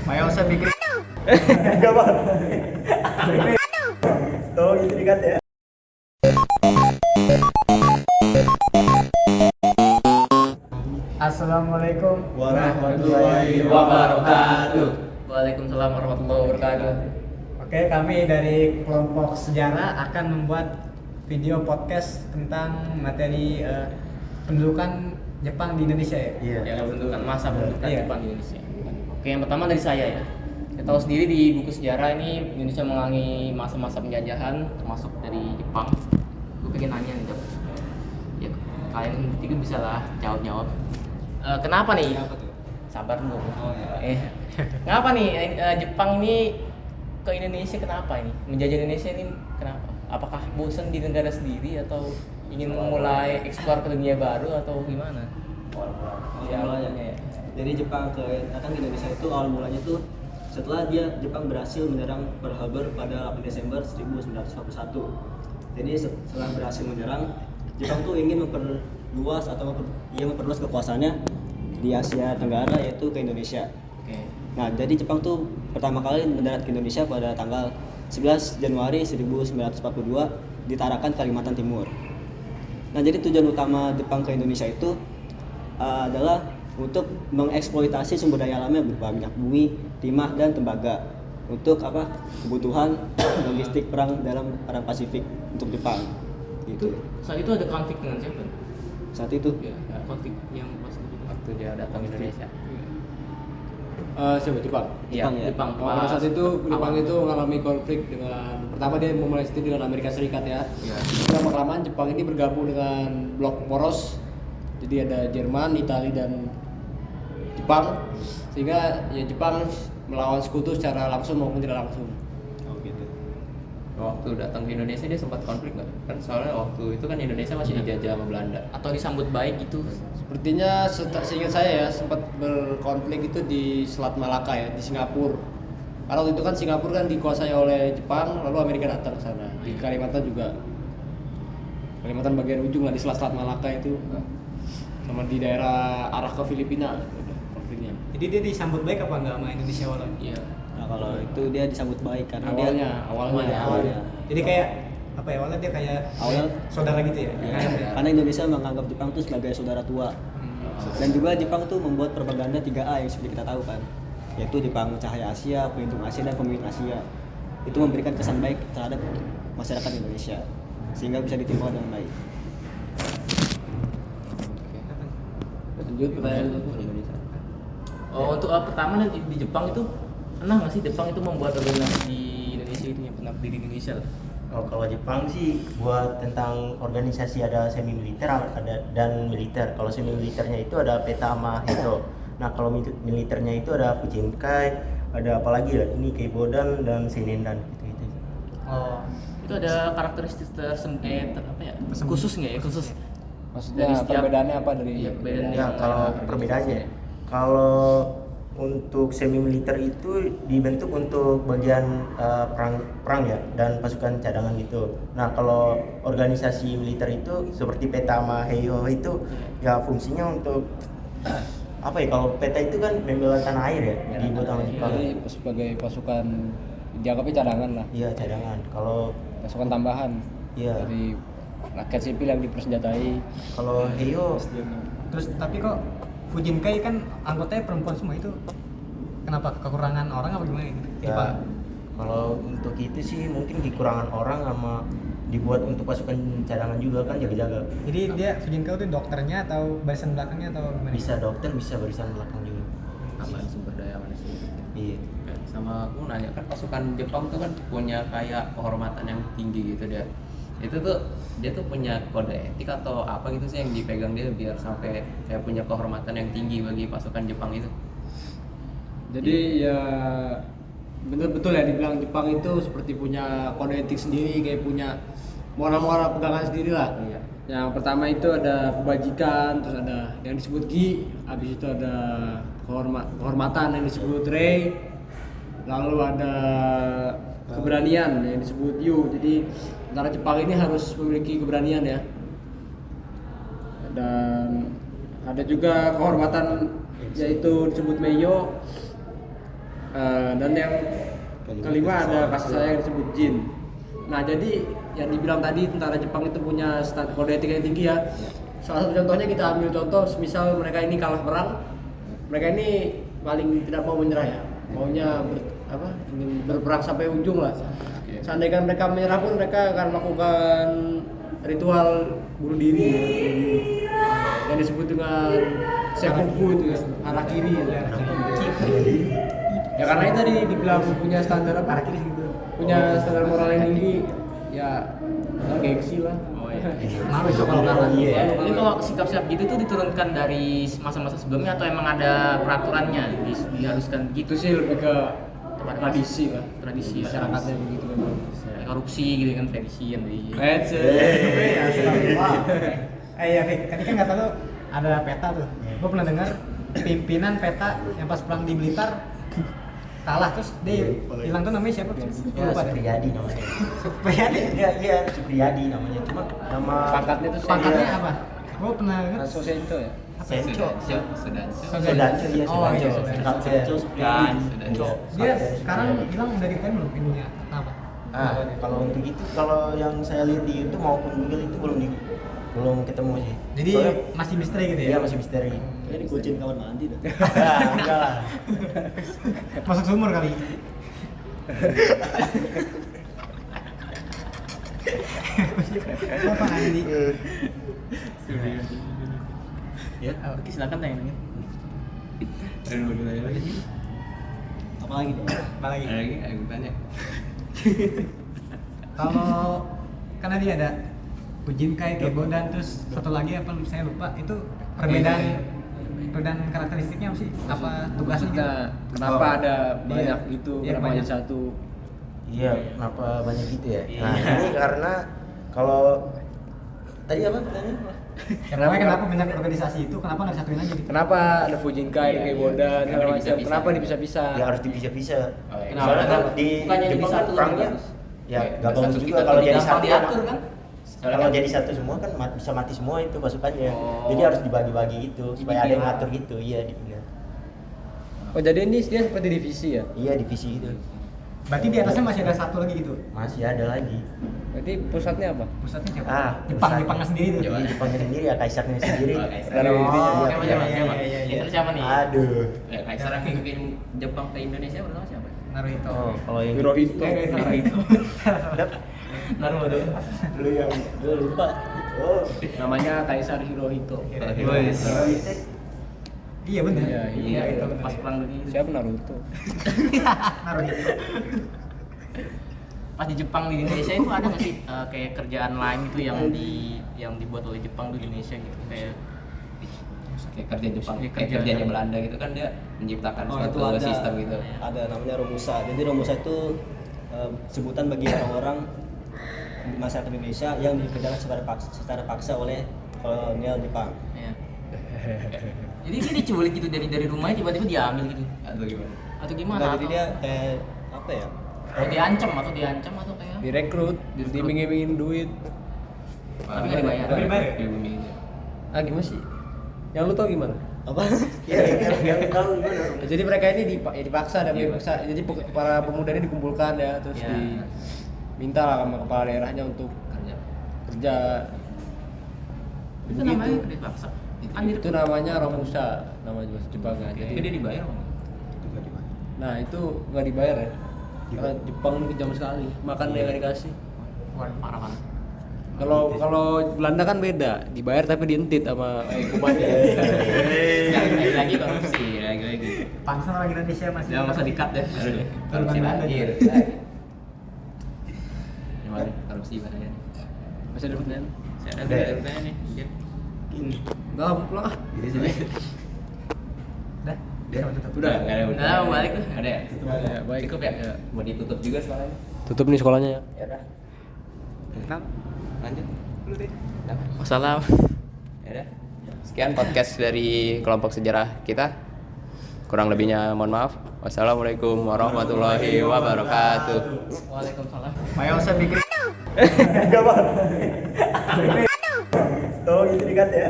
Mayo saya pikir Enggak Pak. Tolong itu dikat ya. Assalamualaikum Warahmatullahi wabarakatuh. Waalaikumsalam warahmatullahi wabarakatuh. Oke, kami dari kelompok sejarah akan membuat video podcast tentang materi pendudukan Jepang di Indonesia ya. Iya. Ya, pendudukan masa pendudukan Iya. Jepang di Indonesia. Oke, yang pertama dari saya ya. Kita tahu sendiri di buku sejarah ini Indonesia mengalami masa-masa penjajahan termasuk dari Jepang. Gue pengen nanya nih, Dok. Ya, kalian bertiga bisa lah jawab-jawab. Kenapa nih? Sabar dulu. Kenapa nih Jepang ini ke Indonesia, kenapa ini? Menjajah Indonesia ini kenapa? Apakah bosan di negara sendiri atau ingin memulai eksplor ke dunia baru atau gimana? Awal mulanya ya. Jadi Jepang datang ke Indonesia itu awal mulanya tuh setelah Jepang berhasil menyerang Pearl Harbor pada 8 Desember 1941. Jadi setelah berhasil menyerang, Jepang tuh ingin memperluas kekuasaannya di Asia Tenggara, yaitu ke Indonesia. Oke. Nah, jadi Jepang tuh pertama kali mendarat ke Indonesia pada tanggal 11 Januari 1942 di Tarakan, Kalimantan Timur. Nah, jadi tujuan utama Jepang ke Indonesia itu adalah untuk mengeksploitasi sumber daya alamnya berupa minyak bumi, timah, dan tembaga untuk kebutuhan logistik perang dalam perang Pasifik untuk Jepang. Gitu. Saat itu ada konflik dengan siapa? Saat itu Ya, konflik yang pas waktu dia datang ke Indonesia. Siapa Jepang? Jepang ya. Jepang. Pada saat itu Jepang awal. itu mengalami konflik dengan pertama dia memulai itu dengan Amerika Serikat ya. Iya. Lama kelamaan Jepang ini bergabung dengan blok poros. Jadi ada Jerman, Italia dan Jepang, sehingga ya Jepang melawan sekutu secara langsung maupun tidak langsung. Oh gitu. Waktu datang ke Indonesia dia sempat konflik nggak? Kan soalnya waktu itu kan Indonesia masih dijajah sama Belanda. Atau disambut baik gitu? Sepertinya seingat saya ya sempat berkonflik itu di Selat Malaka ya, di Singapura. Karena waktu itu kan Singapura kan dikuasai oleh Jepang, lalu Amerika datang ke sana. Di Kalimantan juga. Kalimantan bagian ujung lah di Selat Malaka itu. Sama di daerah arah ke Filipina konfliknya. Jadi dia disambut baik apa enggak sama Indonesia awalnya? Iya. Nah, kalau itu dia disambut baik karena Awalnya. Jadi kayak apa ya, awalnya dia kayak Awal- saudara gitu ya? karena Indonesia menganggap Jepang itu sebagai saudara tua. Dan juga Jepang tuh membuat propaganda 3A yang seperti kita tahu kan, yaitu Jepang Cahaya Asia, Pelindung Asia, dan Pemimpin Asia. Itu memberikan kesan baik terhadap masyarakat Indonesia sehingga bisa diterima dengan baik. Lanjut pertanyaan Indonesia. Oh, untuk pertama di Jepang itu pernah nggak sih Jepang itu membuat organisasi di Indonesia itu yang pernah berdiri di Indonesia lah? Oh, kalau Jepang sih buat tentang organisasi ada semi militer ada dan militer. Kalau semi militernya itu ada PETA sama Heizo. Nah, kalau militernya itu ada Fujinkai, ada apa lagi ya? Ini Keibodan dan Seinendan gitu-gitu. Oh, itu ada karakteristik khusus nggak ya? Khusus. Maksudnya Dari setiap- perbedaannya apa dari Iya, perbedaannya. Ya, kalau perbedaannya. Kalau untuk semi militer itu dibentuk untuk bagian perang ya dan pasukan cadangan gitu. Nah, kalau organisasi militer itu seperti PETA sama Heiho itu ya fungsinya untuk apa ya? Kalau PETA itu kan membela tanah air ya, dibuat sama Jepang. Jadi sebagai pasukan dianggapnya cadangan lah, Iya, cadangan. Kalau pasukan tambahan iya, dari rakyat sipil yang dipersenjatai. kalau Heiho Terus tapi kok Fujinkai kan anggotanya perempuan semua, itu kenapa, kekurangan orang apa gimana gitu? ya, kalau untuk itu sih mungkin kekurangan orang sama dibuat untuk pasukan cadangan juga kan jaga-jaga. Jadi dia Fujinkai itu dokternya atau barisan belakangnya atau gimana? Bisa dokter, bisa barisan belakang juga. Apa sumber daya manusia? Iya. Sama aku nanya kan pasukan Jepang tuh kan punya kayak kehormatan yang tinggi gitu dia. Itu tuh dia tuh punya kode etik atau apa gitu sih yang dipegang dia biar sampai kayak punya kehormatan yang tinggi bagi pasukan Jepang itu. Jadi ya betul ya dibilang Jepang itu seperti punya kode etik sendiri, kayak punya moral-moral pegangan sendiri lah. Iya. Yang pertama itu ada kebajikan, terus ada yang disebut Gi, habis itu ada kehormatan yang disebut Rei, lalu ada keberanian yang disebut Yu. Jadi tentara Jepang ini harus memiliki keberanian ya. Dan ada juga kehormatan yaitu disebut Meiyo. Dan yang kelima ada kasih sayang yang disebut Jin. Nah, jadi yang dibilang tadi tentara Jepang itu punya kode etika yang tinggi ya. Salah satu contohnya kita ambil contoh, misal mereka ini kalah perang, mereka ini paling tidak mau menyerah ya, maunya ingin berperang sampai ujung lah. Seandainya mereka menyerah pun mereka akan melakukan ritual bunuh diri yang disebut dengan seppuku itu ya, arah kiri ya. Ya karena itu tadi dibilang punya standar apa? Punya standar moral yang tinggi, ya gengsi lah. Harus itu kalau kalah. Ini kalau sikap-sikap gitu tuh diturunkan dari masa-masa sebelumnya atau emang ada peraturannya diharuskan Itu gitu? sih lebih ke tradisi lah, Tradisi masyarakatnya begitu memang. korupsi gitu kan, tradisi yang di Iya, Fik. Tadi kan kata lu ada peta tuh. Gue pernah dengar pimpinan peta yang pas perang di Blitar kalah terus dia hilang tuh namanya siapa? Ya, Supriyadi namanya. Supriyadi. Iya, Supriyadi namanya. Cuma nama Pangkatnya itu Pangkatnya apa? Gue pernah dengar. Sosento ya. Senco. Sudanso. Sudanso, iya, Oh, iya, Sudanso. Sudanso. Sudanso. Dia sekarang hilang dari kan belum ininya apa? Kalau untuk itu, kalau yang saya lihat di YouTube maupun Google itu belum ketemu sih. Jadi Soalnya, masih misteri gitu ya? iya masih misteri. Ini kucing kamar mandi dah. Enggak lah. Masuk sumur kali. Apa Andi? ya. Oke, silakan tanya. Apa lagi deh? Apa lagi? Aku tanya. Kalau kan tadi ada Ujinkai, Kebodan, terus satu lagi apa saya lupa itu perbedaan karakteristiknya apa sih? Apa tugasnya? Maksudnya kenapa ada banyak Iya. itu, Iya, kenapa banyak. hanya satu? Iya, kenapa banyak gitu ya? Nah, ini karena kalau tadi apa pertanyaannya? Kenapa banyak organisasi itu? Kenapa nggak disatuin aja gitu? Kenapa ada Fujinkai, ada Keibodan, segala macam? dipisah-pisah. Kenapa dipisah-pisah? Ya harus dipisah-pisah. Kenapa? Soalnya kan di Bukannya Jepang jadi kan satu perangnya bagus. ya Kayak gak bagus satu juga kita kalau jadi gampang satu diatur kan? Kalau jadi satu semua kan bisa mati semua itu pasukannya. Oh. Jadi harus dibagi-bagi gitu supaya ada yang Dipindah. ngatur gitu. Iya, dipindah. Oh jadi ini dia seperti divisi ya? Iya, divisi itu. Berarti di atasnya masih ada satu lagi gitu. Masih ada lagi. Berarti pusatnya apa? Pusatnya siapa? Pusat. Jepangnya sendiri tuh. Iya, Jepangnya sendiri ya, kaisarnya sendiri. Dari dirinya. Oh, Siapa, iya, siapa, iya, siapa? iya, iya. Itu siapa nih? Aduh. Kaisar yang bikin Jepang ke Indonesia pertama siapa? Naruhito. Oh, kalau yang Hirohito. Naruto. lu yang lu lupa. Oh. Namanya Kaisar Hirohito. Iya benar. Iya, itu benar. Pas perang dunia. Siapa Naruto? Naruhito. Pas di Jepang di Indonesia itu ada nggak sih kayak kerjaan lain itu yang dibuat oleh Jepang di Indonesia gitu kayak kerja Jepang kayak kerjanya Belanda gitu kan dia menciptakan Itu suatu ada sistem gitu. Ada namanya Romusa. Jadi Romusa itu sebutan bagi orang-orang di masyarakat Indonesia yang dikerjakan secara paksa oleh kolonial Jepang. Iya. Jadi dia diculik gitu dari rumahnya tiba-tiba diambil gitu atau gimana? Atau gimana? Nah, jadi dia kayak apa ya? atau diancam atau kayak Direkrut, dimingin duit. tapi nggak dibayar. Tapi dibayar? Ah gimana sih? Yang lu tau gimana? Apa? Iya, yang tahu gimana? Jadi mereka ini dipaksa dan dipaksa. Jadi para pemuda ini dikumpulkan ya, terus Ya. diminta lah sama kepala daerahnya untuk kerja. Itu namanya kerja paksa. Itu namanya Romusa, nama Jepangnya. Jadi Jadi dia dibayar apa? nah itu nggak dibayar ya. Karena Jepang ini kejam sekali, makan dia nggak dikasih. Parah banget. Kalau Belanda kan beda, dibayar tapi dientit sama hukumannya. lagi korupsi, lagi. Pantesan orang Indonesia masih. Jangan masa dikat deh. Korupsi Belanda lahir. juga. Gimana? Korupsi bahaya. Masih ada pertanyaan? Saya ada Udah. pertanyaan nih. Enggak, mau pulang ah. Udah. Udah tutup. Udah. Udah, mau balik tuh. Ada ya? Ya, baik. Cukup ya? Mau ditutup juga sekolahnya? Tutup nih sekolahnya ya. Ya udah. Lanjut. Dulu deh. Wassalam. Ya udah. Sekian podcast dari kelompok sejarah kita. Kurang lebihnya mohon maaf. Wassalamualaikum warahmatullahi wabarakatuh. Waalaikumsalam. Ayo saya pikir. Enggak, Bang. Tolong itu dikat ya.